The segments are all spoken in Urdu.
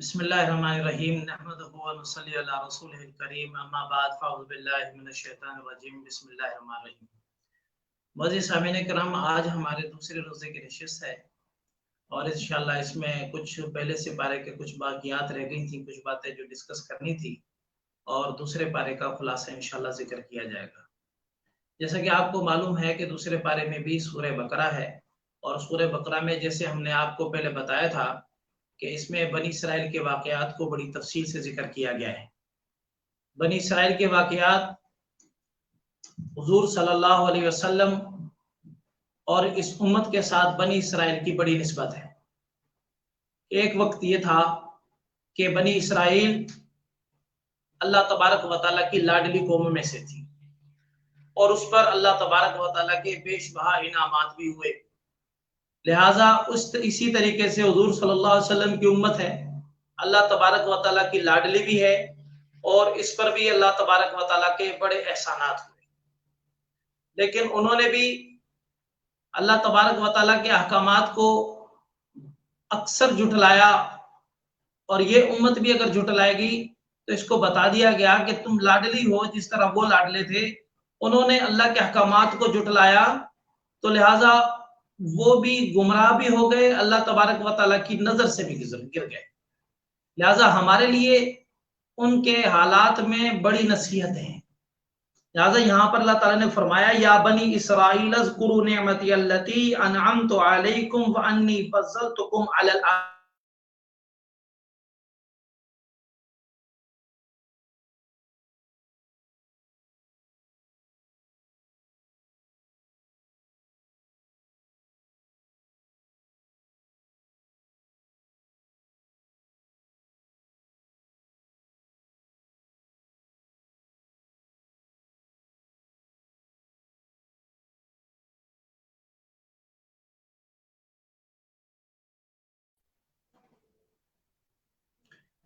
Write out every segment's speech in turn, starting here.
بسم اللہ الرحمن الرحیم نحمدہ و نصلی علی رسولہ الکریم اما بعد فاعوذ باللہ من الشیطان الرجیم بسم اللہ الرحمن الرحیم۔ معزز سامعین کرام، آج ہمارے دوسرے روزے کی نشست ہے اور انشاءاللہ اس میں کچھ پہلے سے پارے کے کچھ باقیات رہ گئی تھیں، کچھ باتیں جو ڈسکس کرنی تھی اور دوسرے پارے کا خلاصہ انشاءاللہ ذکر کیا جائے گا۔ جیسا کہ آپ کو معلوم ہے کہ دوسرے پارے میں بھی سورہ بقرہ ہے اور سورہ بقرہ میں جیسے ہم نے آپ کو پہلے بتایا تھا کہ اس میں بنی اسرائیل کے واقعات کو بڑی تفصیل سے ذکر کیا گیا ہے۔ بنی اسرائیل کے واقعات حضور صلی اللہ علیہ وسلم اور اس امت کے ساتھ بنی اسرائیل کی بڑی نسبت ہے۔ ایک وقت یہ تھا کہ بنی اسرائیل اللہ تبارک و تعالیٰ کی لاڈلی قوم میں سے تھی اور اس پر اللہ تبارک و تعالیٰ کے بیش بہا انعامات بھی ہوئے، لہٰذا اسی طریقے سے حضور صلی اللہ علیہ وسلم کی امت ہے، اللہ تبارک و تعالیٰ کی لاڈلی بھی ہے اور اس پر بھی اللہ تبارک و تعالیٰ کے بڑے احسانات ہوئے، لیکن انہوں نے بھی اللہ تبارک و تعالیٰ کے احکامات کو اکثر جھٹلایا، اور یہ امت بھی اگر جھٹلائے گی تو اس کو بتا دیا گیا کہ تم لاڈلی ہو جس طرح وہ لاڈلے تھے۔ انہوں نے اللہ کے احکامات کو جھٹلایا تو لہٰذا وہ بھی گمراہ بھی ہو گئے، اللہ تبارک و تعالیٰ کی نظر سے بھی گر گئے۔ لہٰذا ہمارے لیے ان کے حالات میں بڑی نصیحت ہیں۔ لہٰذا یہاں پر اللہ تعالیٰ نے فرمایا یا بنی اسرائیل اذکروا نعمتی التی انعمت علیکم وانی فضلتکم علی العالمین۔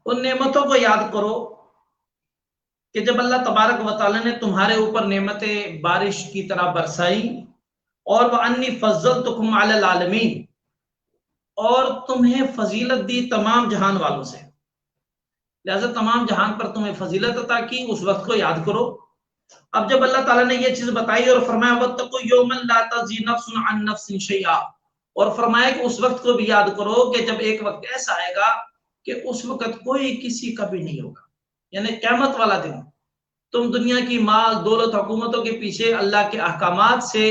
ان نعمتوں کو یاد کرو کہ جب اللہ تبارک و تعالیٰ نے تمہارے اوپر نعمتیں بارش کی طرح برسائی اور وَأَنِّي فَضَّلْتُكُمْ عَلَى الْعَالَمِينَ، اور تمہیں فضیلت دی تمام جہان والوں سے، لہذا تمام جہان پر تمہیں فضیلت عطا کی، اس وقت کو یاد کرو۔ اب جب اللہ تعالیٰ نے یہ چیز بتائی اور فرمایا وَاتَّقُوا يَوْمًا لَا تَجْزِي نَفْسٌ عَن نَفْسٍ شَيْئًا، اور فرمایا کہ اس وقت کو بھی یاد کرو کہ جب ایک وقت ایسا آئے گا کہ اس وقت کوئی کسی کا بھی نہیں ہوگا، یعنی قیامت والا دن۔ تم دنیا کی مال دولت حکومتوں کے پیچھے اللہ کے احکامات سے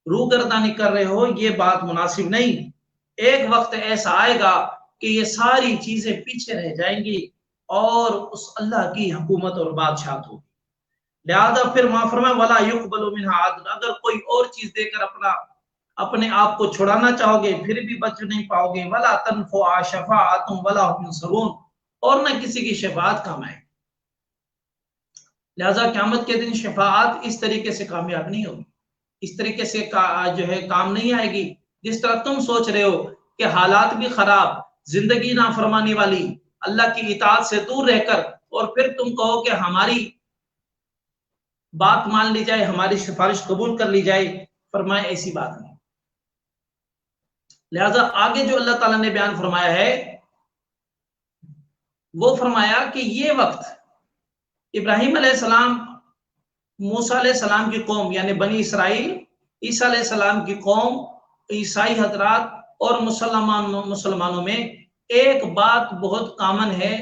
روگردانی کر رہے ہو، یہ بات مناسب نہیں۔ ایک وقت ایسا آئے گا کہ یہ ساری چیزیں پیچھے رہ جائیں گی اور اس اللہ کی حکومت اور بادشاہت ہوگی۔ لہذا پھر وہاں فرمایا وَلَا يُقْبَلُ مِنْهَا عَدْلٌ، اگر کوئی اور چیز دے کر اپنے آپ کو چھڑانا چاہو گے پھر بھی بچ نہیں پاؤ گے۔ وَلَا تَنْفُعُهَا شَفَاعَةٌ وَلَا هُمْ يُنصَرُونَ، اور نہ کسی کی شفاعت کام آئے۔ لہذا قیامت کے دن شفاعت اس طریقے سے کامیاب نہیں ہوگی، اس طریقے سے جو ہے کام نہیں آئے گی جس طرح تم سوچ رہے ہو کہ حالات بھی خراب، زندگی نافرمانی والی، اللہ کی اطاعت سے دور رہ کر، اور پھر تم کہو کہ ہماری بات مان لی جائے، ہماری سفارش قبول کر لی جائے۔ فرمایا ایسی بات نہیں۔ لہذا آگے جو اللہ تعالیٰ نے بیان فرمایا ہے وہ فرمایا کہ یہ وقت ابراہیم علیہ السلام، موسیٰ علیہ السلام کی قوم یعنی بنی اسرائیل، عیسیٰ علیہ السلام کی قوم، عیسائی حضرات اور مسلمانوں میں ایک بات بہت کامن ہے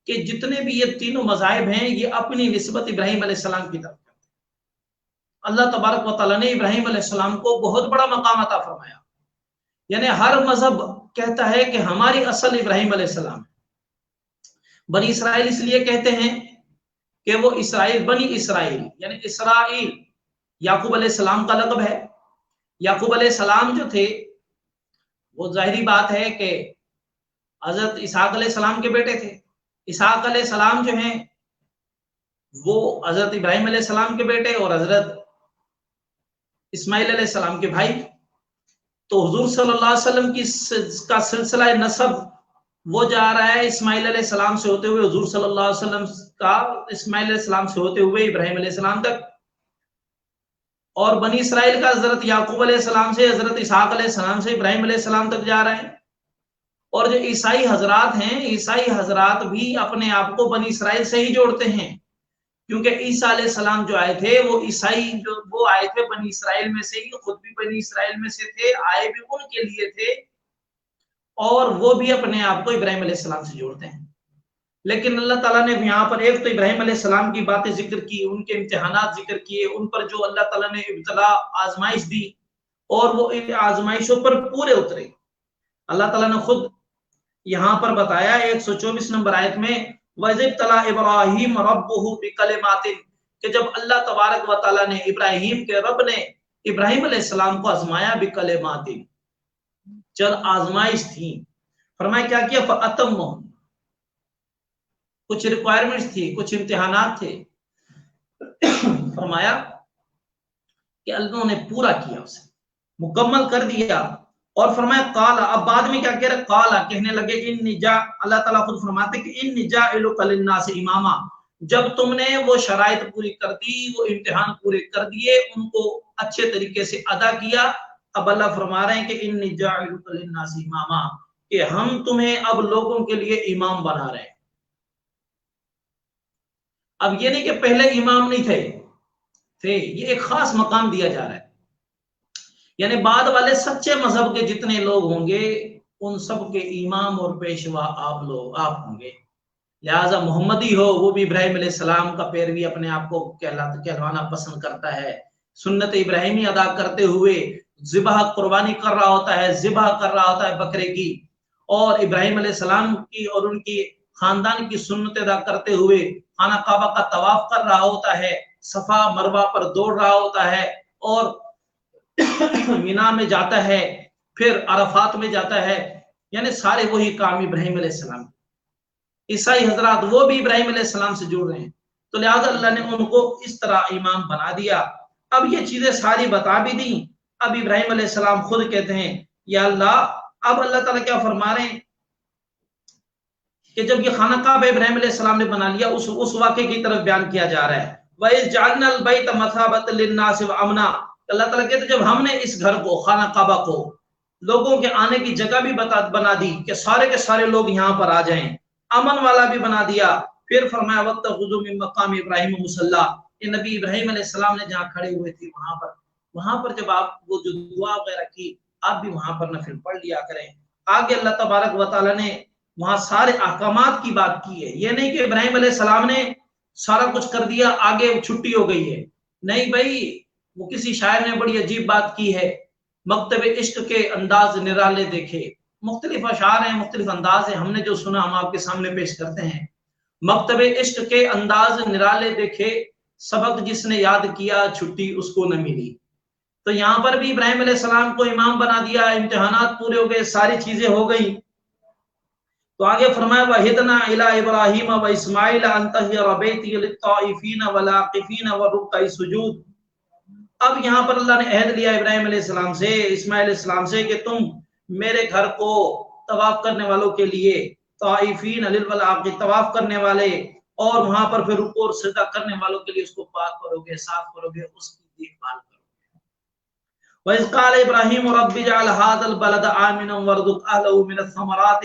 کہ جتنے بھی یہ تینوں مذاہب ہیں یہ اپنی نسبت ابراہیم علیہ السلام کی طرف کرتے ہیں۔ اللہ تبارک و تعالیٰ نے ابراہیم علیہ السلام کو بہت بڑا مقام عطا فرمایا، یعنی ہر مذہب کہتا ہے کہ ہماری اصل ابراہیم علیہ السلام ہے۔ بنی اسرائیل اس لیے کہتے ہیں کہ وہ اسرائیل، بنی اسرائیل یعنی اسرائیل یعقوب علیہ السلام کا لقب ہے۔ یعقوب علیہ السلام جو تھے وہ ظاہری بات ہے کہ حضرت اسحاق علیہ السلام کے بیٹے تھے۔ اسحاق علیہ السلام جو ہیں وہ حضرت ابراہیم علیہ السلام کے بیٹے اور حضرت اسماعیل علیہ السلام کے بھائی۔ تو حضور صلی اللہ علیہ وسلم کا سلسلہ نسب وہ جا رہا ہے اسماعیل علیہ السلام سے ہوتے ہوئے حضور صلی اللہ علیہ وسلم کا اسماعیل علیہ السلام سے ہوتے ہوئے ابراہیم علیہ السلام تک، اور بنی اسرائیل کا حضرت یعقوب علیہ السلام سے حضرت اسحاق علیہ السلام سے ابراہیم علیہ السلام تک جا رہے ہیں۔ اور جو عیسائی حضرات ہیں، عیسائی حضرات بھی اپنے آپ کو بنی اسرائیل سے ہی جوڑتے ہیں، کیونکہ عیسیٰ علیہ السلام جو آئے تھے وہ عیسائی جو وہ آئے تھے بنی اسرائیل میں سے ہی، خود بھی بنی اسرائیل میں سے تھے، آئے بھی ان کے لیے تھے، اور وہ بھی اپنے آپ کو ابراہیم علیہ السلام سے جوڑتے ہیں۔ لیکن اللہ تعالیٰ نے یہاں پر ایک تو ابراہیم علیہ السلام کی باتیں ذکر کی، ان کے امتحانات ذکر کیے، ان پر جو اللہ تعالیٰ نے ابتلا آزمائش دی اور وہ ان آزمائشوں پر پورے اترے۔ اللہ تعالیٰ نے خود یہاں پر بتایا 124 نمبر آیت میں، وَإِذِ ابْتَلَىٰ إِبْرَاهِيمَ رَبُّهُ بِكَلِمَاتٍ، کہ جب اللہ تبارک و تعالیٰ نے ابراہیم کے رب نے ابراہیم علیہ السلام کو آزمایا، بِكَلِمَاتٍ، چند آزمائش تھی، فرمایا کیا کیا، فَأَتَمَّهُ، کچھ ریکوائرمنٹس تھی، کچھ امتحانات تھے، فرمایا کہ اللہ نے پورا کیا، اسے مکمل کر دیا۔ اور فرمایا قالا، اب بعد میں کیا کہہ رہے، قالا کہنے لگے، اللہ تعالیٰ خود فرماتے کہ انی جاعلک للناس اماما، جب تم نے وہ شرائط پوری کر دی، وہ امتحان پورے کر دیے، ان کو اچھے طریقے سے ادا کیا، اب اللہ فرما رہے ہیں کہ انی جاعلک للناس اماما، کہ ہم تمہیں اب لوگوں کے لیے امام بنا رہے ہیں۔ اب یہ نہیں کہ پہلے امام نہیں تھے، یہ ایک خاص مقام دیا جا رہا ہے، یعنی بعد والے سچے مذہب کے جتنے لوگ ہوں گے ان سب کے امام اور پیشوا آپ ہوں گے، لہذا محمدی ہو وہ بھی ابراہیم علیہ السلام کا پیروی اپنے آپ کو کہلوانا پسند کرتا ہے، سنت ابراہیمی ادا کرتے ہوئے ذبح قربانی کر رہا ہوتا ہے، ذبح کر رہا ہوتا ہے بکرے کی، اور ابراہیم علیہ السلام کی اور ان کی خاندان کی سنت ادا کرتے ہوئے خانہ کعبہ کا طواف کر رہا ہوتا ہے، صفا مروہ پر دوڑ رہا ہوتا ہے، اور مینا میں جاتا ہے، پھر عرفات میں جاتا ہے، یعنی سارے وہی کام ابراہیم علیہ السلام۔ عیسائی حضرات وہ بھی ابراہیم علیہ السلام سے جڑ رہے ہیں، تو لہذا اللہ نے ان کو اس طرح امام بنا دیا۔ اب یہ چیزیں ساری بتا بھی دیں، اب ابراہیم علیہ السلام خود کہتے ہیں یا اللہ، اب اللہ تعالیٰ کیا فرما رہے ہیں کہ جب یہ خانہ کعبہ ابراہیم علیہ السلام نے بنا لیا، اس واقعے کی طرف بیان کیا جا رہا ہے، وَإِذْ جَعَلْنَا الْبَيْتَ مَثَابَةً لِلنَّاسِ وَأَمْنًا، اللہ تعالیٰ کہتے ہیں جب ہم نے اس گھر کو، خانہ کعبہ کو، لوگوں کے آنے کی جگہ بھی بنا دی کہ سارے کے سارے لوگ یہاں پر آ جائیں، امن والا بھی بنا دیا، پھر فرمایا وَاتَّخِذُوا مِن مَّقَامِ إِبْرَاهِيمَ مُصَلًّى، یہ نبی ابراہیم علیہ السلام نے جہاں کھڑے ہوئے تھے وہاں پر جب آپ وہ جو دعا وغیرہ کی، آپ بھی وہاں پر نفل پڑھ لیا کریں۔ آگے اللہ تبارک و تعالیٰ نے وہاں سارے احکامات کی بات کی ہے، یہ نہیں کہ ابراہیم علیہ السلام نے سارا کچھ کر دیا آگے چھٹی ہو گئی ہے، نہیں بھائی، وہ کسی شاعر نے بڑی عجیب بات کی ہے، مکتب عشق کے انداز نرالے دیکھے، مختلف اشعار ہیں، مختلف انداز ہیں، ہم نے جو سنا ہم آپ کے سامنے پیش کرتے ہیں۔ مکتب عشق کے انداز نرالے دیکھے، سبق جس نے یاد کیا چھٹی اس کو نہ ملی۔ تو یہاں پر بھی ابراہیم علیہ السلام کو امام بنا دیا، امتحانات پورے ہو گئے، ساری چیزیں ہو گئی، تو آگے فرمایا وَحِدْنَا إِلَىٰ إِبْرَاهِيمَ وَإِسْمَاعِيلَ أَن طَهِّرَ بَيْتِيَ لِلطَّائِفِينَ وَالْعَاكِفِينَ وَالرُّكَّعِ السُّجُودِ۔ اب یہاں پر اللہ نے عہد لیا ابراہیم علیہ السلام سے، اسماعیل علیہ السلام سے، کہ تم میرے گھر کو طواف کرنے والوں کے لیے، طائفین للعاقفین، طواف کرنے والے اور وہاں پر پھر رکوع اور سجدہ کرنے والوں کے لیے اس کو پاک کرو گے، صاف کرو گے، اس کی دیکھ بھال کرو گے۔ وَإِذْ قَالَ إِبْرَاهِيمُ رَبِّ اجْعَلْ هَٰذَا الْبَلَدَ آمِنًا وَارْزُقْ أَهْلَهُ مِنَ الثَّمَرَاتِ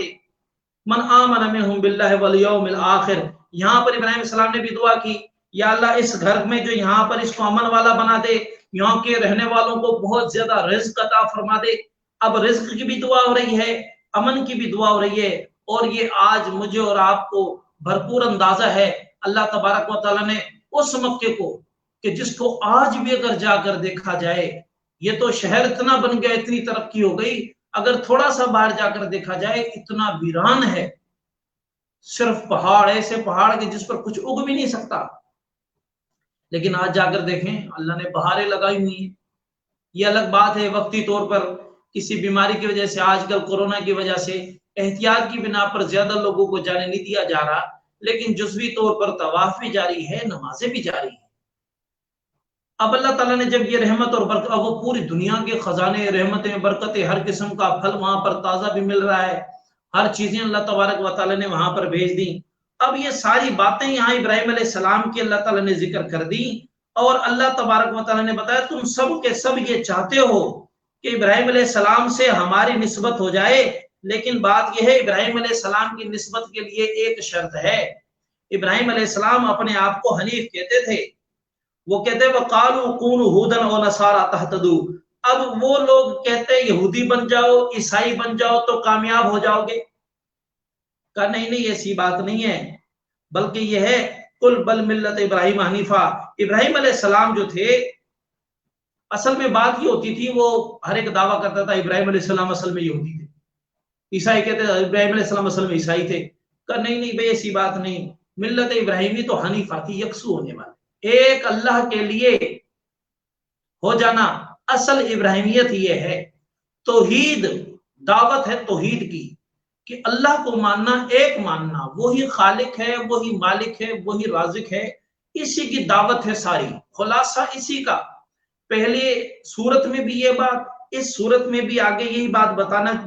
من آمن منہم باللہ والیوم الآخر۔ یہاں پر ابراہیم علیہ السلام نے بھی دعا کی، یا اللہ اس گھر میں جو یہاں پر اس کو امن والا بنا دے، یہاں کے رہنے والوں کو بہت زیادہ رزق عطا فرما دے۔ اب رزق کی بھی دعا ہو رہی ہے، امن کی بھی دعا ہو رہی ہے، اور یہ آج مجھے اور آپ کو بھرپور اندازہ ہے اللہ تبارک و تعالیٰ نے اس مکے کو، کہ جس کو آج بھی اگر جا کر دیکھا جائے، یہ تو شہر اتنا بن گیا، اتنی ترقی ہو گئی، اگر تھوڑا سا باہر جا کر دیکھا جائے اتنا ویران ہے، صرف پہاڑ، ایسے پہاڑ کے جس پر کچھ اگ بھی نہیں سکتا۔ لیکن آج جا کر دیکھیں اللہ نے بہاریں لگائی ہوئی ہیں۔ یہ الگ بات ہے وقتی طور پر کسی بیماری کی وجہ سے، آج کل کورونا کی وجہ سے احتیاط کی بنا پر زیادہ لوگوں کو جانے نہیں دیا جا رہا، لیکن جزوی طور پر طواف بھی جاری ہے، نمازیں بھی جاری ہیں۔ اب اللہ تعالیٰ نے جب یہ رحمت اور برکت، اب وہ پوری دنیا کے خزانے، رحمتیں، برکتیں، ہر قسم کا پھل وہاں پر تازہ بھی مل رہا ہے، ہر چیزیں اللہ تبارک و تعالیٰ نے وہاں پر بھیج دیں۔ اب یہ ساری باتیں یہاں ابراہیم علیہ السلام کی اللہ تعالیٰ نے ذکر کر دی، اور اللہ تبارک و تعالیٰ نے بتایا تم سب کے سب یہ چاہتے ہو کہ ابراہیم علیہ السلام سے ہماری نسبت ہو جائے، لیکن بات یہ ہے ابراہیم علیہ السلام کی نسبت کے لیے ایک شرط ہے. ابراہیم علیہ السلام اپنے آپ کو حنیف کہتے تھے. وہ کہتے وقالوا كونوا هودا ونصارى تهتدوا. اب وہ لوگ کہتے یہودی بن جاؤ عیسائی بن جاؤ تو کامیاب ہو جاؤ گے. کہا نہیں ایسی بات نہیں ہے، بلکہ یہ ہے قل بل ملت ابراہیم حنیفہ. ابراہیم علیہ السلام جو تھے اصل میں بات یہ ہوتی تھی، وہ ہر ایک دعویٰ کرتا تھا ابراہیم علیہ السلام اصل میں یہودی تھے، عیسائی کہتے تھے ابراہیم علیہ السلام اصل میں عیسائی تھے. کہا نہیں بھائی ایسی بات نہیں، ملت ابراہیمی تو حنیفہ تھی، یکسو ہونے والے، ایک اللہ کے لیے ہو جانا. اصل ابراہیمیت یہ ہے، توحید دعوت ہے توحید کی، کہ اللہ کو ماننا، ایک ماننا، وہی خالق ہے، وہی مالک ہے، وہی رازق ہے، اسی کی دعوت ہے ساری. خلاصہ اسی کا پہلے سورت میں بھی یہ بات، اس سورت میں بھی آگے یہی بات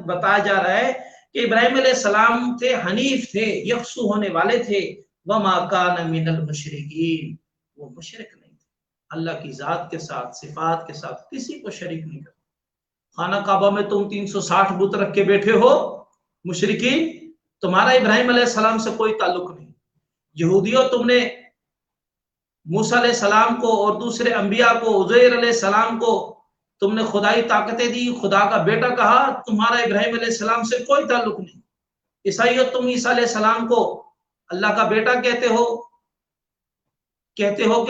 بتایا جا رہا ہے کہ ابراہیم علیہ السلام تھے، حنیف تھے، یکسو ہونے والے تھے. وما کان من المشرکین، وہ مشرک نہیں تھے، اللہ کی ذات کے ساتھ صفات کے ساتھ کسی کو شریک نہیں کرتے. خانہ کعبہ میں تم 360 بت رکھ کے بیٹھے ہو مشرکین، تمہارا ابراہیم علیہ السلام سے کوئی تعلق نہیں. یہودیوں تم نے موسیٰ علیہ السلام کو اور دوسرے انبیاء کو، عزیر علیہ السلام کو تم نے خدائی طاقتیں دی، خدا کا بیٹا کہا، تمہارا ابراہیم علیہ السلام سے کوئی تعلق نہیں. عیسائیوں تم عیسیٰ علیہ السلام کو اللہ کا بیٹا کہتے ہو کہ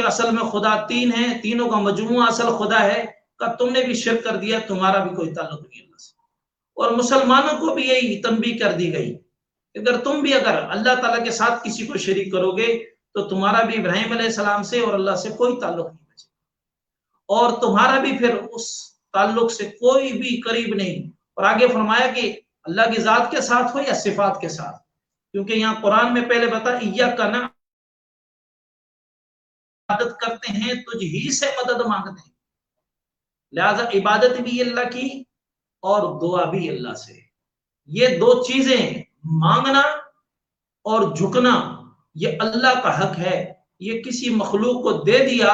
اصل میں خدا تین ہیں، تینوں کا مجموعہ اصل خدا ہے. کہ تم نے بھی شرک کر دیا، تمہارا بھی کوئی تعلق نہیں اللہ سے. اور مسلمانوں کو بھی یہی تنبیہ کر دی گئی، اگر تم بھی اللہ تعالیٰ کے ساتھ کسی کو شریک کرو گے تو تمہارا بھی ابراہیم علیہ السلام سے اور اللہ سے کوئی تعلق نہیں بچے، اور تمہارا بھی پھر اس تعلق سے کوئی بھی قریب نہیں. اور آگے فرمایا کہ اللہ کی ذات کے ساتھ ہو یا صفات کے ساتھ، کیونکہ یہاں قرآن میں پہلے بتا ایاک نعبد، عبادت کرتے ہیں تجھ ہی سے مدد مانگتے ہیں، لہذا عبادت بھی اللہ کی اور دعا بھی اللہ سے. یہ دو چیزیں مانگنا اور جھکنا یہ اللہ کا حق ہے. یہ کسی مخلوق کو دے دیا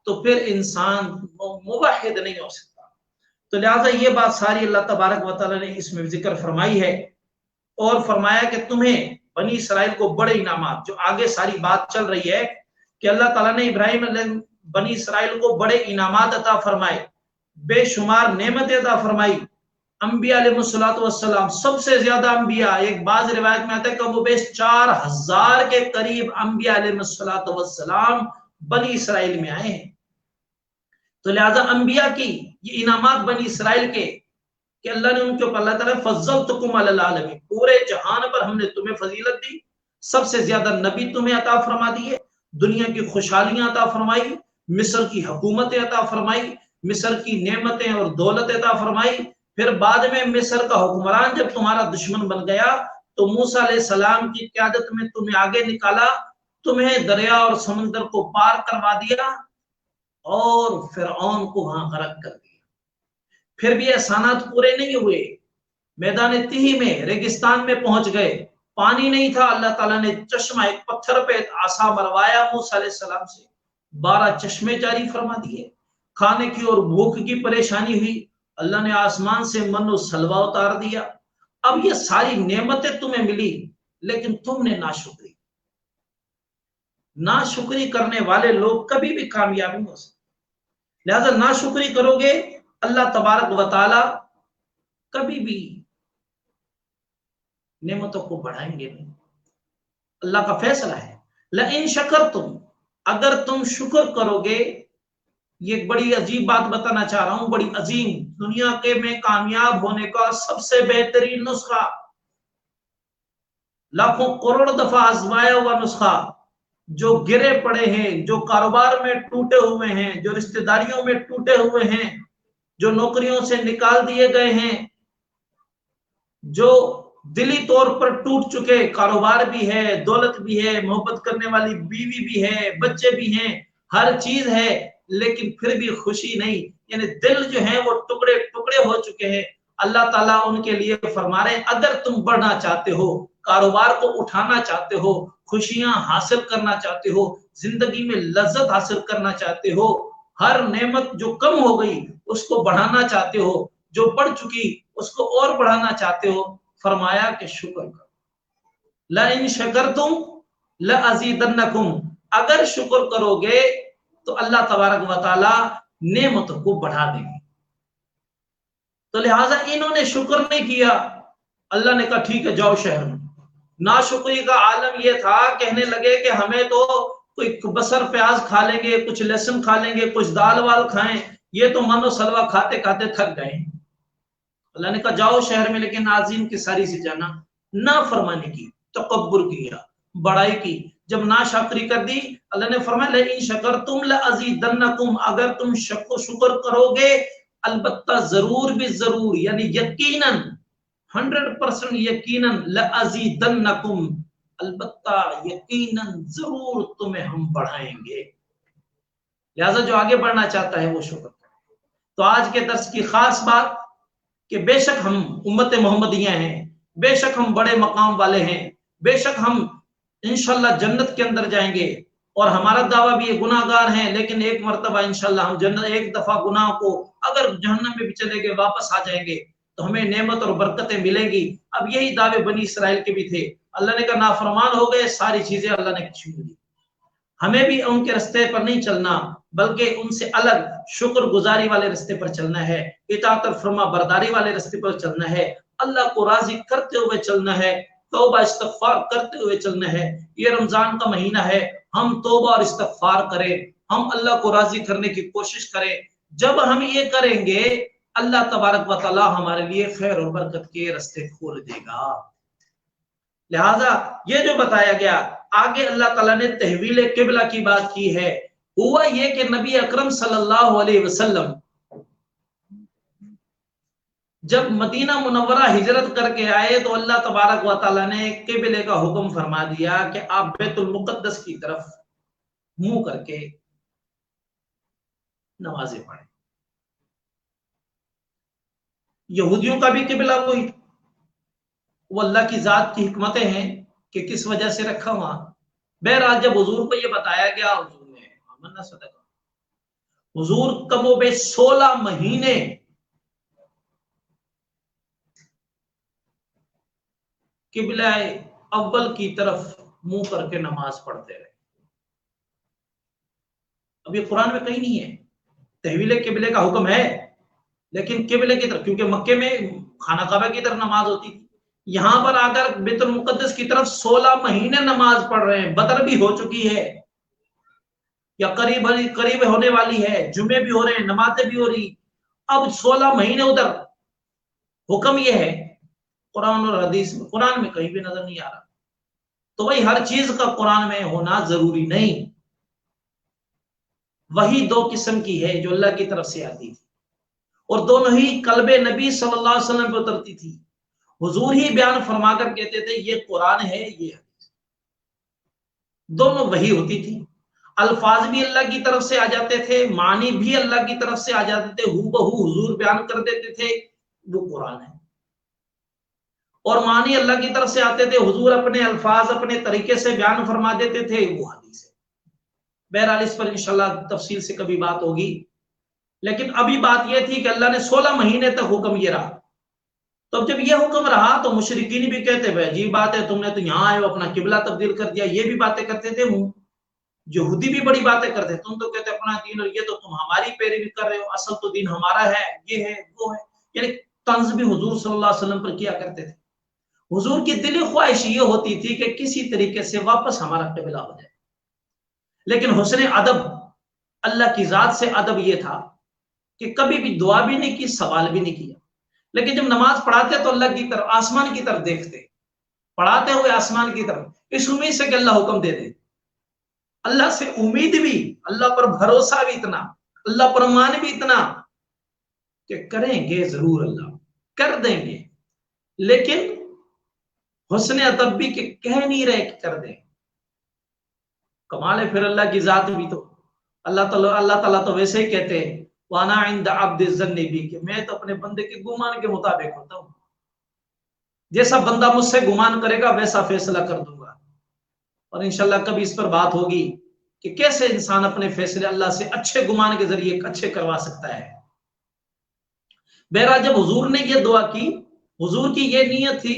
تو پھر انسان موحد نہیں ہو سکتا. تو لہٰذا یہ بات ساری اللہ تبارک و تعالیٰ نے اس میں ذکر فرمائی ہے، اور فرمایا کہ تمہیں بنی اسرائیل کو بڑے انعامات، جو آگے ساری بات چل رہی ہے کہ اللہ تعالیٰ نے بنی اسرائیل کو بڑے انعامات عطا فرمائے، بے شمار نعمتیں عطا فرمائی. انبیاء علیہ السلام سب سے زیادہ انبیاء، ایک بعض روایت میں آتا ہے کہ وہ 4000 کے قریب انبیاء علیہ السلام بنی اسرائیل میں آئے ہیں. تو لہذا انبیاء کی یہ انعامات بنی اسرائیل کے کہ اللہ نے ان کے اوپر، اللہ تعالیٰ فضلتکم علی العالمین، پورے جہان پر ہم نے تمہیں فضیلت دی، سب سے زیادہ نبی تمہیں عطا فرما دیے، دنیا کی خوشحالیاں عطا فرمائی، مصر کی حکومتیں عطا فرمائی، مصر کی نعمتیں اور دولت عطا فرمائی. پھر بعد میں مصر کا حکمران جب تمہارا دشمن بن گیا تو موسیٰ علیہ السلام کی قیادت میں تمہیں آگے نکالا، تمہیں دریا اور سمندر کو پار کروا دیا اور فرعون کو وہاں غرق کر دیا. پھر بھی احسانات پورے نہیں ہوئے، میدان تیہی میں ریگستان میں پہنچ گئے، پانی نہیں تھا، اللہ تعالیٰ نے چشمہ ایک پتھر پہ عصا مروایا موسیٰ علیہ السلام سے، 12 چشمے جاری فرما دیے. کھانے کی اور بھوک کی پریشانی ہوئی، اللہ نے آسمان سے من و سلوہ اتار دیا. اب یہ ساری نعمتیں تمہیں ملی لیکن تم نے ناشکری، ناشکری کرنے والے لوگ کبھی بھی کامیاب نہیں ہو سکتے. لہذا ناشکری کرو گے اللہ تبارک و تعالی کبھی بھی نعمتوں کو بڑھائیں گے نہیں. اللہ کا فیصلہ ہے لئن شکرتم، اگر تم شکر کرو گے. یہ ایک بڑی عجیب بات بتانا چاہ رہا ہوں، بڑی عظیم، دنیا کے میں کامیاب ہونے کا سب سے بہترین نسخہ، لاکھوں کروڑ دفعہ آزمایا ہوا نسخہ، جو گرے پڑے ہیں، جو کاروبار میں ٹوٹے ہوئے ہیں، جو رشتہ داریوں میں ٹوٹے ہوئے ہیں، جو نوکریوں سے نکال دیے گئے ہیں، جو دلی طور پر ٹوٹ چکے، کاروبار بھی ہے، دولت بھی ہے، محبت کرنے والی بیوی بھی ہے، بچے بھی ہیں، ہر چیز ہے، لیکن پھر بھی خوشی نہیں. یعنی دل جو ہے وہ ٹکڑے ٹکڑے ہو چکے ہیں. اللہ تعالیٰ ان کے لیے فرما رہے ہیں اگر تم بڑھنا چاہتے ہو، کاروبار کو اٹھانا چاہتے ہو، خوشیاں حاصل کرنا چاہتے ہو، زندگی میں لذت حاصل کرنا چاہتے ہو، ہر نعمت جو کم ہو گئی اس کو بڑھانا چاہتے ہو، جو بڑھ چکی اس کو اور بڑھانا چاہتے ہو، فرمایا کہ شکر کرو. لئن شکرتم لازیدنکم، اگر شکر کرو گے تو اللہ تبارک و تعالی نعمتوں کو بڑھا دیں گے. تو لہٰذا انہوں نے شکر نہیں کیا. اللہ نے کہا ٹھیک ہے جاؤ شہر میں. ناشکری کا عالم یہ تھا، کہنے لگے کہ ہمیں تو کوئی بسر پیاز کھا لیں گے، کچھ لہسن کھا لیں گے، کچھ دال وال کھائیں، یہ تو من و سلوا کھاتے کھاتے تھک گئے. اللہ نے کہا جاؤ شہر میں، لیکن عظیم کی ساری سے جانا. نافرمانی کی، تکبر کیا، بڑائی کی. جب ناشکری کر دی، اللہ نے فرمایا لئن شکرتم لازیدنکم، اگر تم شکر کرو گے البتہ ضرور بھی ضرور، یعنی یقیناً 100% یقیناً، لازیدنکم، البتہ یقیناً ضرور تمہیں ہم بڑھائیں گے. لہذا جو آگے بڑھنا چاہتا ہے وہ شکر کرے. تو آج کے درس کی خاص بات کہ بے شک ہم امت محمدیہ ہیں، بے شک ہم بڑے مقام والے ہیں، بے شک ہم انشاءاللہ جنت کے اندر جائیں گے، اور ہمارا دعویٰ بھی گناہ گار ہیں، لیکن ایک مرتبہ انشاءاللہ ہم جنت، ایک دفعہ گناہ کو اگر جہنم میں بھی چلے گے واپس آ جائیں گے تو ہمیں نعمت اور برکتیں ملیں گی. اب یہی دعوے بنی اسرائیل کے بھی تھے. اللہ نے کہا نافرمان ہو گئے، ساری چیزیں اللہ نے چھین لی. ہمیں بھی ان کے رستے پر نہیں چلنا، بلکہ ان سے الگ شکر گزاری والے رستے پر چلنا ہے، اطاعت اور فرما برداری والے رستے پر چلنا ہے، اللہ کو راضی کرتے ہوئے چلنا ہے، توبہ استغفار کرتے ہوئے چلنا ہے. یہ رمضان کا مہینہ ہے، ہم توبہ اور استغفار کریں، ہم اللہ کو راضی کرنے کی کوشش کریں. جب ہم یہ کریں گے اللہ تبارک و تعالی ہمارے لیے خیر اور برکت کے رستے کھول دے گا. لہذا یہ جو بتایا گیا آگے، اللہ تعالیٰ نے تحویل قبلہ کی بات کی ہے. ہوا یہ کہ نبی اکرم صلی اللہ علیہ وسلم جب مدینہ منورہ ہجرت کر کے آئے تو اللہ تبارک و تعالیٰ نے قبلے کا حکم فرما دیا کہ آپ بیت المقدس کی طرف منہ کر کے نمازیں پڑھیں. یہودیوں کا بھی قبلہ وہی، وہ اللہ کی ذات کی حکمتیں ہیں کہ کس وجہ سے رکھا وہاں. بہرحال جب حضور کو یہ بتایا گیا، حضور نے آمنا صدقہ، حضور کم و بیش 16 مہینے قبلہ اول کی طرف منہ کر کے نماز پڑھتے رہے. اب یہ قرآن میں کہیں نہیں ہے. تحویل قبلے کا حکم ہے، لیکن قبلے کی طرف، کیونکہ مکے میں خانہ کعبہ کی طرف نماز ہوتی تھی، یہاں پر آ کر بیت المقدس کی طرف 16 مہینے نماز پڑھ رہے ہیں. بدر بھی ہو چکی ہے یا قریب ہونے والی ہے، جمعے بھی ہو رہے ہیں، نمازیں بھی ہو رہی، اب 16 مہینے ادھر. حکم یہ ہے قرآن اور حدیث میں، قرآن میں کہیں بھی نظر نہیں آ رہا. تو بھائی ہر چیز کا قرآن میں ہونا ضروری نہیں. وہی 2 قسم کی ہے جو اللہ کی طرف سے آتی تھی، اور دونوں ہی قلب نبی صلی اللہ علیہ وسلم پہ اترتی تھی. حضور ہی بیان فرما کر کہتے تھے یہ قرآن ہے، یہ حدیث. دونوں وہی ہوتی تھی. الفاظ بھی اللہ کی طرف سے آ جاتے تھے، معنی بھی اللہ کی طرف سے آ جاتے تھے، ہو بہو حضور بیان کر دیتے تھے، وہ قرآن ہے. اور معنی اللہ کی طرف سے آتے تھے، حضور اپنے الفاظ اپنے طریقے سے بیان فرما دیتے تھے، وہ حدیث ہے. بہرحال اس پر انشاءاللہ تفصیل سے کبھی بات ہوگی. لیکن ابھی بات یہ تھی کہ اللہ نے 16 مہینے تک حکم یہ رہا. تو جب یہ حکم رہا تو مشرکین بھی کہتے بھائی عجیب بات ہے، تم نے تو یہاں آئے ہو اپنا قبلہ تبدیل کر دیا. یہ بھی باتیں کرتے تھے. یہودی بھی بڑی باتیں کرتے، تم تو کہتے اپنا دین، اور یہ تو تم ہماری پیروی کر رہے ہو، اصل تو دین ہمارا ہے، یہ ہے وہ ہے. یعنی طنز بھی حضور صلی اللہ علیہ وسلم پر کیا کرتے تھے. حضور کی دلی خواہش یہ ہوتی تھی کہ کسی طریقے سے واپس ہمارا قبلہ ہو جائے. لیکن حسن ادب، اللہ کی ذات سے ادب یہ تھا کہ کبھی بھی دعا بھی نہیں کی، سوال بھی نہیں کیا. لیکن جب نماز پڑھاتے تو اللہ کی طرف، آسمان کی طرف دیکھتے، پڑھاتے ہوئے آسمان کی طرف، اس امید سے کہ اللہ حکم دے دے. اللہ سے امید بھی، اللہ پر بھروسہ بھی اتنا، اللہ پر مان بھی اتنا کہ کریں گے ضرور، اللہ کر دیں گے. لیکن حسن ادب بھی کہ کہہ نہیں رہے کہ کر دیں. کمال ہے پھر اللہ کی ذات بھی. تو اللہ تعالیٰ تو ویسے ہی کہتے ہیں وَأَنَا عِنْدَ عَبْدِ الظَّنِّ بِي، کہ میں تو اپنے بندے کے گمان کے مطابق ہوتا ہوں. جیسا بندہ مجھ سے گمان کرے گا ویسا فیصلہ کر دوں گا. اور انشاءاللہ کبھی اس پر بات ہوگی کہ کیسے انسان اپنے فیصلے اللہ سے اچھے گمان کے ذریعے اچھے کروا سکتا ہے. بہرحال جب حضور نے یہ دعا کی، حضور کی یہ نیت تھی